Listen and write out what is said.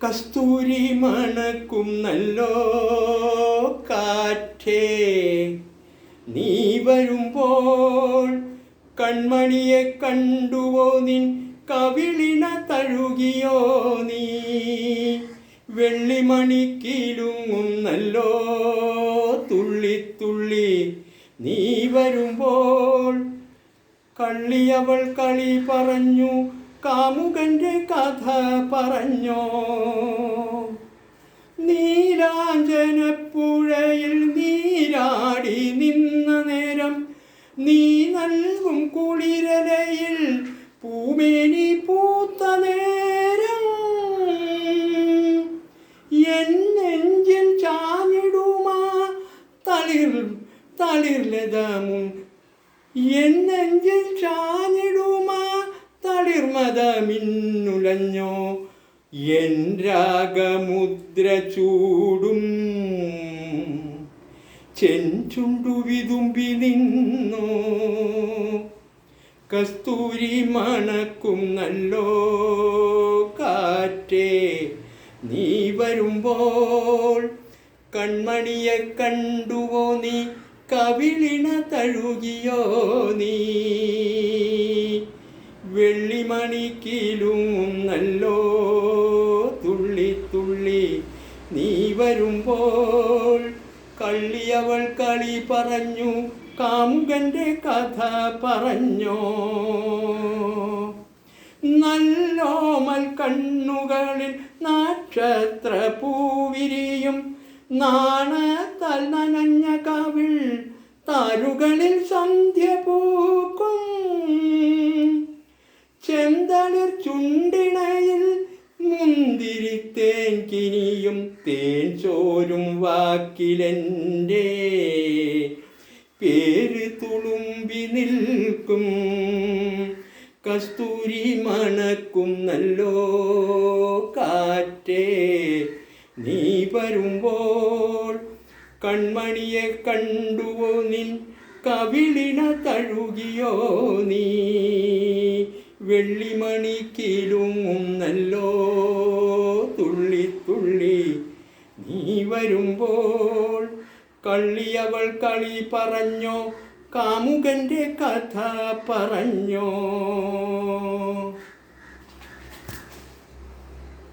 കസ്തൂരി മണക്കും നല്ലോ കാറ്റേ, നീ വരുമ്പോൾ കൺമണിയെ കണ്ടുവോ നിൻ കവിളിന തഴുകിയോ നീ? വെള്ളിമണിക്കിലുങ്ങും നല്ലോ തുള്ളിത്തുള്ളി നീ വരുമ്പോൾ കള്ളിയവൾ കളി പറഞ്ഞു, കാമുകന്റെ കഥ പറഞ്ഞോ? നീലാഞ്ജനപ്പുഴയിൽ നീരാടി നിന്ന നേരം, നീ നൽകും കുളിരലയിൽ പൂമേനി പൂത്ത നേരം, എൻ നെഞ്ചിൽ ചാഞ്ഞിടുമാ തളിർലതമും, എൻ നെഞ്ചിൽ ചാഞ്ഞിടുമാ തളിർമതമിന്നുലഞ്ഞോ? എൻ രാഗമുദ്ര ചൂടും ചെഞ്ചുണ്ടു വിതുമ്പി നിന്നോ? കസ്തൂരി മണക്കും നല്ലോ കാറ്റേ, നീ വരുമ്പോൾ കൺമണിയെ കണ്ടുവോ നീ കവിളിന തഴുകിയോ നീ? വെള്ളിമണിക്കിലും നല്ലോ തുള്ളിത്തുള്ളി നീ വരുമ്പോൾ കള്ളിയവൾ കളി പറഞ്ഞു, കാമുകന്റെ കഥ പറഞ്ഞോ? നല്ലോമൽ കണ്ണുകളിൽ നക്ഷത്ര പൂവിരിയും, നാണത്താൽ നനഞ്ഞ കവിൾ താരുകളിൽ സന്ധ്യ പൂക്കും, ചെന്തളിർ ചുണ്ടിണയിൽ മുന്തിരിത്തേൻ കിനിയും, തേൻ ചോരും വാക്കിലെൻ്റെ പേര് തുളുമ്പി നിൽക്കും. കസ്തൂരി മണക്കും നല്ലോ കാറ്റേ, നീ വരുമ്പോൾ കൺമണിയെ കണ്ടുവോ നിൻ കവിളിന തഴുകിയോ നീ? വെള്ളിമണിക്കിലുങ്ങും നല്ലോ തുള്ളിത്തുള്ളി നീ വരുമ്പോൾ കള്ളിയവൾ കളി പറഞ്ഞോ? കാമുകന്റെ കഥ പറഞ്ഞോ?